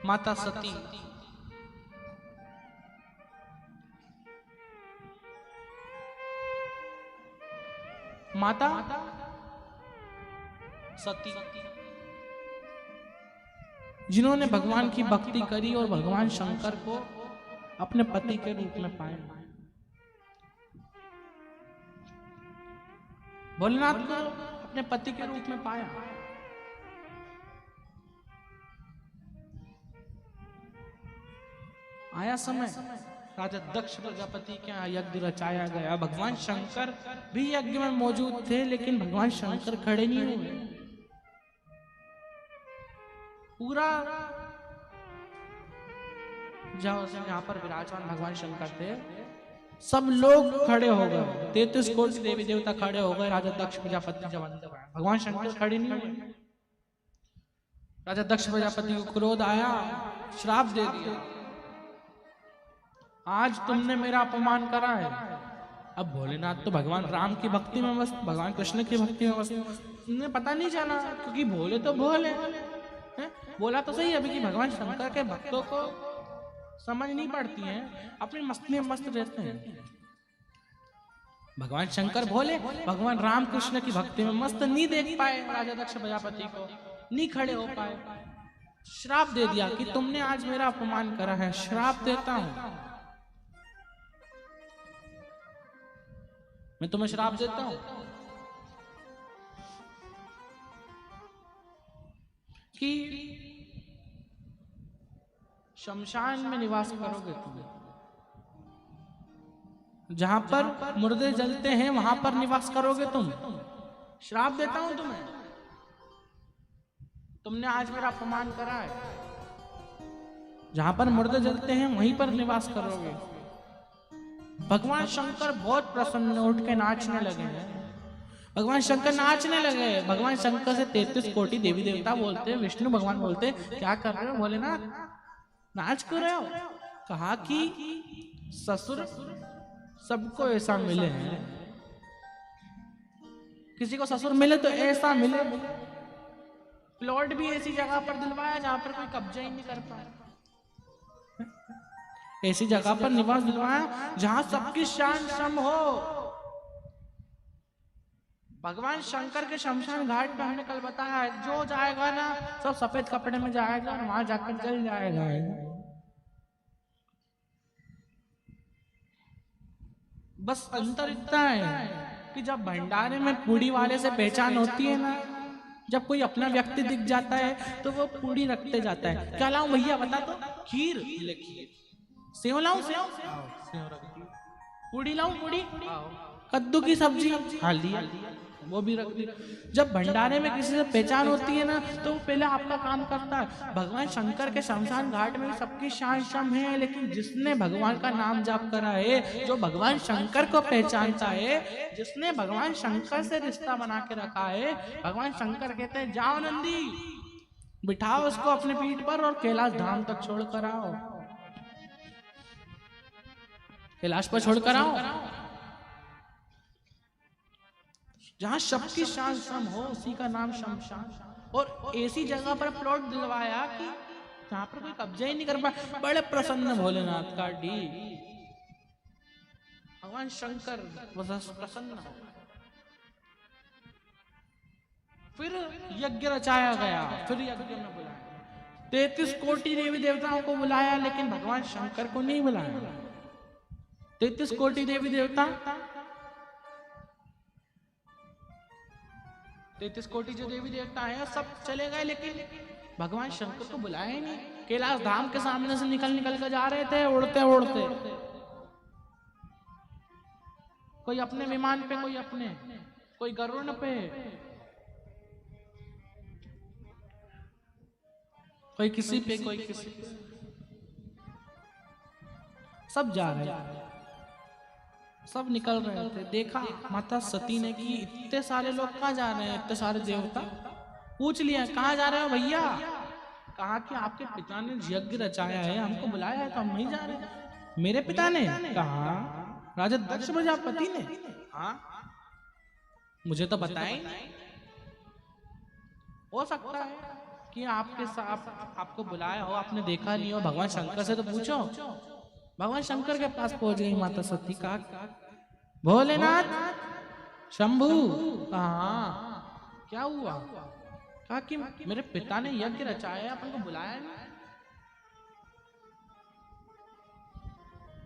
माता सती माता सती जिन्होंने भगवान की भक्ति करी और भगवान शंकर को अपने पति के रूप में पाया। भोलेनाथ को अपने पति के रूप में पाया। आया समय राजा दक्ष प्रजापति के यहाँ यज्ञ रचाया गया। भगवान शंकर भी यज्ञ में मौजूद थे, लेकिन भगवान शंकर खड़े नहीं हुए। पूरा यहाँ पर विराजमान भगवान शंकर थे, सब लोग खड़े हो गए। 33 कोटि देवी देवता खड़े हो गए। राजा दक्ष प्रजापति जब अंदर आए, भगवान शंकर खड़े नहीं हुए। राजा दक्ष प्रजापति को क्रोध आया, श्राप दे दिया, आज तुमने मेरा अपमान करा है। अब भोलेनाथ तो भगवान राम की भक्ति में मस्त, भगवान कृष्ण की भक्ति में मस्त, उन्हें पता नहीं चला, क्योंकि भोले तो भोले हैं। बोला तो सही अभी कि भगवान शंकर के भक्तों को समझ नहीं पड़ती है, अपनी मस्ती में मस्त रहते हैं। भगवान शंकर भोले, भगवान राम कृष्ण की भक्ति में मस्त, नहीं देख पाए राजा दक्ष प्रजापति को, नहीं खड़े हो पाए। श्राप दे दिया कि तुमने आज मेरा अपमान करा है, श्राप देता हूं, मैं तुम्हें श्राप देता हूं कि शमशान में निवास करोगे तुम, जहां पर मुर्दे जलते हैं वहां पर निवास करोगे तुम। श्राप देता हूं तुम्हें, तुमने आज मेरा अपमान करा है, जहां पर मुर्दे जलते हैं वहीं पर निवास करोगे। भगवान शंकर बहुत प्रसन्न, उठ के नाचने लगे हैं। भगवान शंकर नाचने लगे। भगवान शंकर से 33 कोटि देवी देवता बोलते, विष्णु भगवान बोलते, क्या कर रहे हो? बोले ना नाच कर रहे हो। कहा कि ससुर सबको ऐसा मिले हैं, किसी को ससुर मिले तो ऐसा मिले। प्लॉट भी ऐसी जगह पर दिलवाया जहां पर कोई कब्जा ही नहीं कर पाया, ऐसी जगह पर निवास दिलवाया जहां सबकी शान सम हो। भगवान शंकर के शमशान घाट पे हमने कल बताया है, जो जाएगा ना सब सफेद कपड़े में जाएगा और वहां जाकर जल जाएगा। बस अंतर इतना है कि जब भंडारे में पूड़ी वाले से पहचान होती है ना, जब कोई अपना व्यक्ति दिख जाता है तो वो पूड़ी रखते जाता है। क्या लाऊं भैया बता दो? खीर, सेव लाऊं? सेव रख दी। पूड़ी लाऊं? पूड़ी। कद्दू की सब्जी, हल्दी, वो भी रख दी। जब भंडारे में किसी से पहचान होती है ना तो वो पहले आपका काम करता है। भगवान शंकर के शमशान घाट में सबकी शान शम है, लेकिन जिसने भगवान का नाम जाप करा है, जो भगवान शंकर को पहचानता है, जिसने भगवान शंकर से रिश्ता बना के रखा है, भगवान शंकर कहते हैं जाओ नंदी, बिठाओ उसको अपने पीठ पर और कैलाश धाम तक छोड़ कर आओ, कैलाश पर छोड़ कर आओ। जहां सबकी शान सम हो उसी का नाम शमशान। और ऐसी जगह पर प्लॉट दिलवाया कि जहां पर कोई कब्जा ही नहीं कर पाया। बड़े प्रसन्न भोलेनाथ का डी भगवान शंकर प्रसन्न हो। फिर यज्ञ रचाया गया, फिर यज्ञ में बुलाया 33 कोटि देवी देवताओं को बुलाया, लेकिन भगवान शंकर को नहीं बुलाया। 33 कोटि देवी देवता, 33 कोटि जो देवी देवता हैं सब चले गए, लेकिन भगवान शंकर को बुलाया ही नहीं। कैलाश धाम के सामने से निकल कर जा रहे थे, उड़ते उड़ते, कोई अपने विमान पे, कोई अपने, कोई गरुड़ पे, कोई किसी पे, कोई किसी पे, सब जा रहे थे, सब निकल रहे थे। देखा माता सती ने कि इतने सारे लोग कहाँ जा रहे हैं, इतने सारे देवता। पूछ लिया कहाँ जा रहे हो भैया? कहा कि आपके पिता ने यज्ञ रचाया है, हमको बुलाया है तो हम नहीं जा रहे। मेरे पिता ने? कहा राजा दक्ष प्रजापति ने। हाँ, मुझे तो बताया ही नहीं। हो सकता है कि आपके साथ आपको बुलाया हो, आपने देखा नहीं हो, भगवान शंकर से तो पूछो। भगवान शंकर के पास पहुंच गई माता सती। कहा भोलेनाथ शंभू, हाँ क्या हुआ? कहा कि मेरे पिता ने यज्ञ रचाया है, अपन को बुलाया नहीं।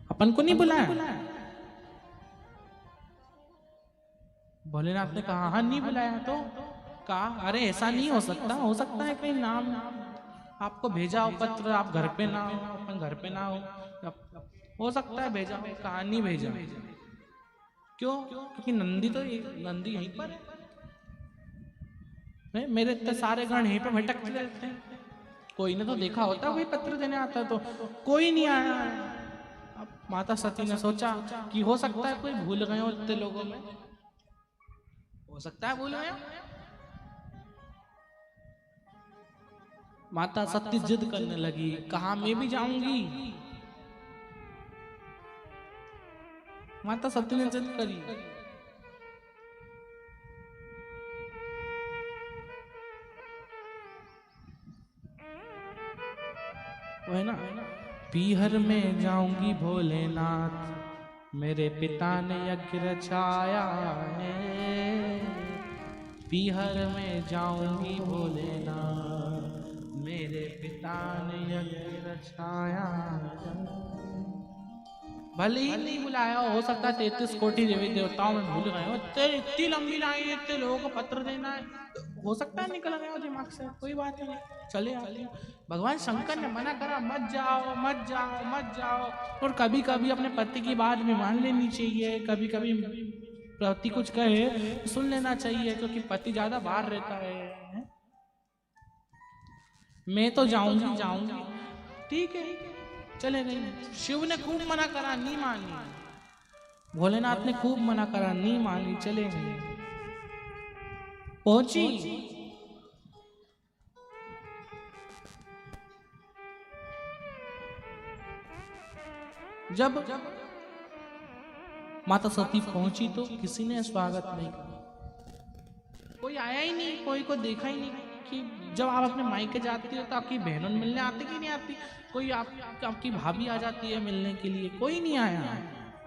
अपन को नहीं बुलाया। भोलेनाथ ने कहा हाँ नहीं बुलाया। तो कहा अरे ऐसा नहीं हो सकता है कहीं नाम आपको भेजा हो पत्र, आप घर पे ना हो, अपन घर पे ना हो सकता है भेजा हो। कहा नहीं भेजा। क्यों? क्योंकि नंदी यहीं पर है, मेरे इतने सारे गण यहीं पे भटकते रहते हैं, कोई ने तो देखा होता, कोई पत्र देने आता, तो कोई नहीं आया। अब माता सती ने सोचा कि हो सकता है कोई भूल गए हो इतने लोगों में, हो सकता है भूल गए हो। माता सती जिद करने लगी, कहा मैं भी जाऊंगी। माता सती ने जिद करी। वो है ना, पीहर में जाऊंगी भोलेनाथ, मेरे पिता ने यज्ञ रचाया है। पीहर में जाऊंगी भोलेनाथ, मेरे पिता ने यज्ञ रचाया। भले ही नहीं बुलाया, हो सकता है 33 कोटि देवी देवताओं में भूल गए हो, इतनी लंबी लाइन, इतने लोगों को पत्र देना है, हो सकता है निकल गए हो दिमाग से, कोई बात नहीं, चले आइए। भगवान शंकर ने मना करा, मत जाओ मत जाओ मत जाओ। और कभी कभी अपने पति की बात भी मान लेनी चाहिए, कभी कभी पति कुछ कहे तो सुन लेना चाहिए, क्योंकि पति ज्यादा बाहर रहता है। मैं तो जाऊंगी, ठीक है चले गए। शिव ने खूब मना करा, नहीं मानी। भोलेनाथ ने खूब मना करा, नहीं मानी, चले गए। पहुंची, जब माता सती पहुंची तो किसी ने स्वागत नहीं किया, कोई आया ही नहीं, कोई को देखा ही नहीं। कि जब आप अपने मायके जाती हो तो आपकी बहनों मिलने आती कि नहीं आती? कोई आपकी भाभी आ जाती है मिलने के लिए, कोई नहीं आया,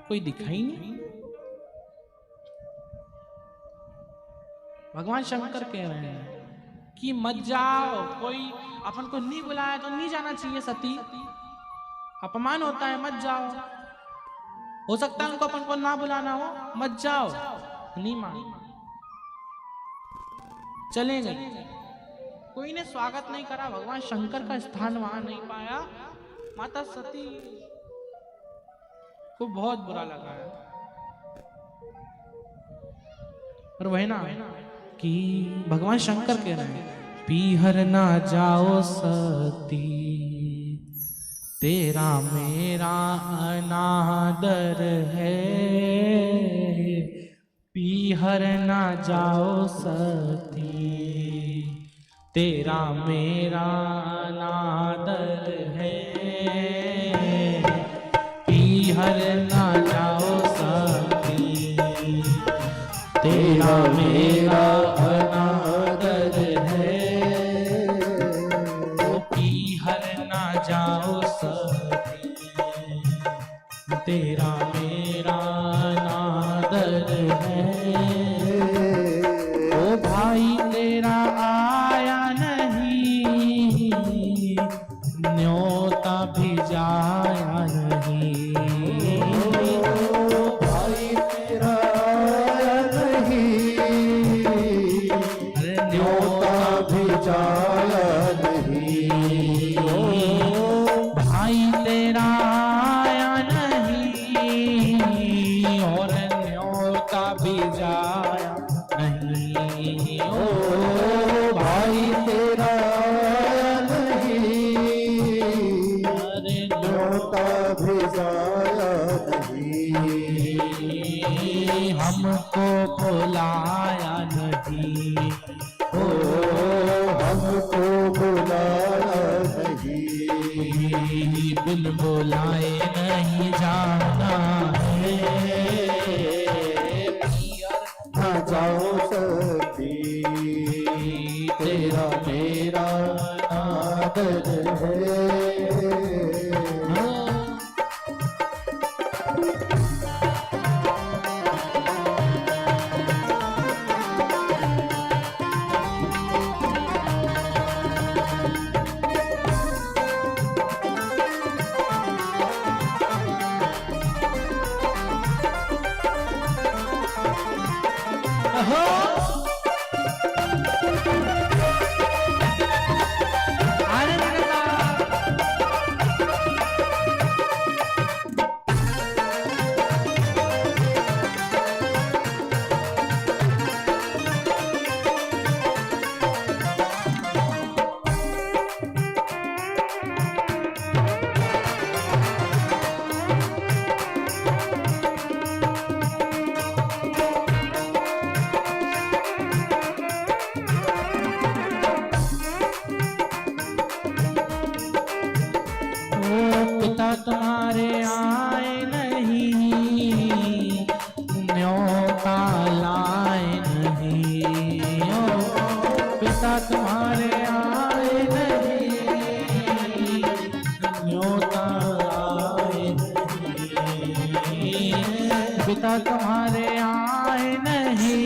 कोई दिखा ही नहीं। भगवान शंकर कह रहे हैं कि मत जाओ, कोई अपन को नहीं बुलाया तो नहीं जाना चाहिए सती, अपमान होता है, मत जाओ। हो सकता है उनको अपन को ना बुलाना हो, मत जाओ, नहीं मान, चले गए। कोई ने स्वागत नहीं करा, भगवान शंकर का स्थान वहां नहीं पाया। माता सती को बहुत बुरा लगा है। और वह ना कि भगवान शंकर कह रहे हैं, पीहर ना जाओ सती, तेरा मेरा अनादर है। पीहर ना जाओ सती, तेरा मेरा अनादर है। पीहर ना जाओ सती, तेरा मेरा अनादर है। ओ पीहर ना जाओ सती, तेरा मेरा अनादर है। ओ भाई तेरा आया नहीं, न्योता भी जाया नहीं। भाई तेरा आया नहीं, न्योता भी जाया नहीं। भाई तेरा आया नहीं, और न्योता भी जाया नहीं। ओ भाई तेरा आया नहीं, न्योता भी जाया नहीं। हमको बुलाया नहीं, ओ हमको बुलाया नहीं, बिन बुलाए नहीं जाना है। ना जाओ सती, तेरा मेरा अनादर है। पिता तुम्हारे आए नहीं, न्योता लाए नहीं। ओ पिता तुम्हारे आए नहीं, न्योता लाए नहीं। पिता तुम्हारे आए नहीं,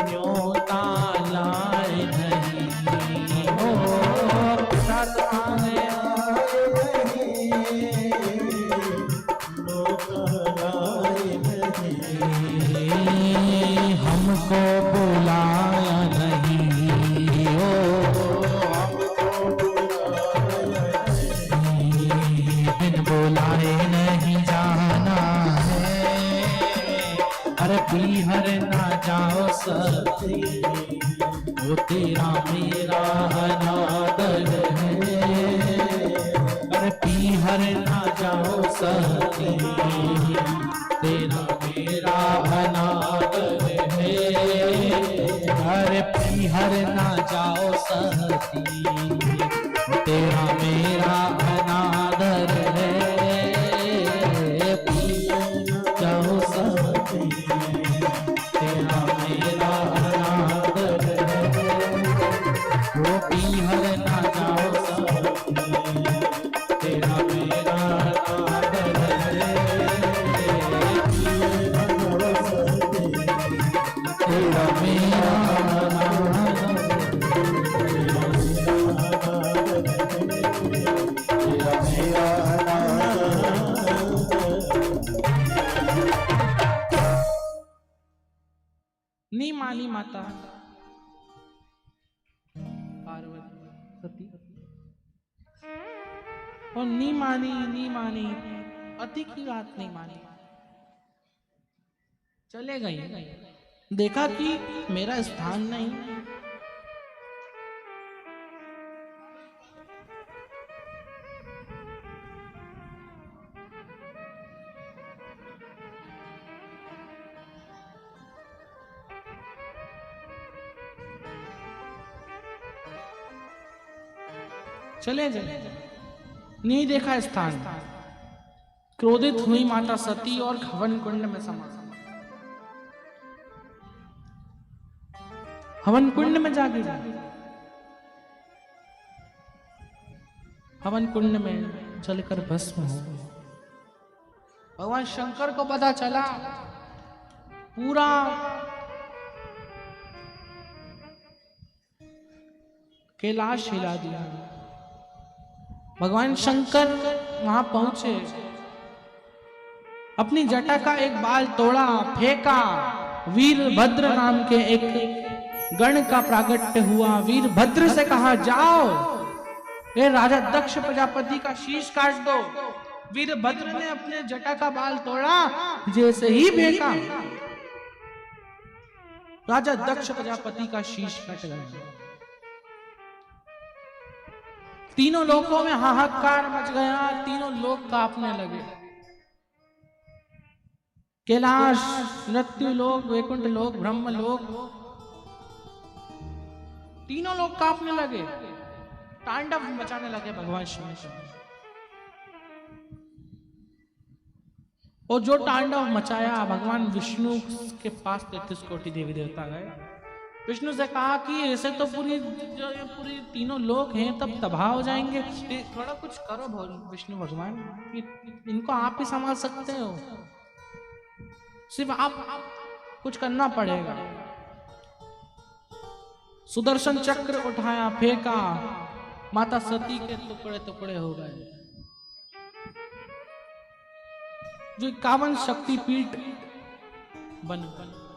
न्योता लाए नहीं। ओ पिता तुम्हारे हमको बुलाया नहीं, ओ बिन बुलाए नहीं जाना है। अरे पीहर ना जाओ सती, वो तेरा मेरा अनादर है। अरे पीहर ना जाओ सती, तेरा मेरा अनादर है। अरे पीहर ना जाओ सती, तेरा मेरा अनादर है। पीहर जाओ सती, तेरा मेरा अनादर है। वो पीहर ना जाओ सती, तेरा मेरा अनादर है। तेरा मेरा नी मानी माता पार्वती और नी मानी अति की बात नहीं मानी, चले गई। देखा कि मेरा स्थान नहीं। चले गए, नहीं देखा स्थान। क्रोधित हुई माता सती और हवन कुंड में समा। हवन कुंड में जाके हवन कुंड में जलकर भस्म हो गए। भगवान शंकर को पता चला, पूरा कैलाश हिला दिया। भगवान शंकर वहां पहुंचे, अपनी जटा का एक बाल तोड़ा, फेंका। वीरभद्र नाम के एक गण का प्रागट्य हुआ। वीरभद्र से कहा, जाओ ये राजा दक्ष प्रजापति का शीश काट दो। वीरभद्र ने अपने जटा का बाल तोड़ा, जैसे ही फेंका राजा दक्ष प्रजापति का शीश कट गया। तीनों लोकों में हाहाकार मच गया, तीनों लोक कांपने लगे। कैलाश, मृत्यु लोक, वैकुंठ लोक, ब्रह्म लोक, तीनों लोग कांपने लगे, तांडव मचाने लगे भगवान शंकर। और जो तांडव मचाया, भगवान विष्णु के पास 33 कोटि देवी देवता गए। विष्णु से कहा कि ऐसे तो पूरी जो ये पूरी तीनों लोग हैं तब तबाह हो जाएंगे, थोड़ा कुछ करो विष्णु भगवान, इनको आप ही संभाल सकते हो, सिर्फ आप कुछ करना पड़ेगा। सुदर्शन चक्र उठाया, फेंका, माता सती के टुकड़े टुकड़े हो गए। जो 51 शक्तिपीठ बन गए।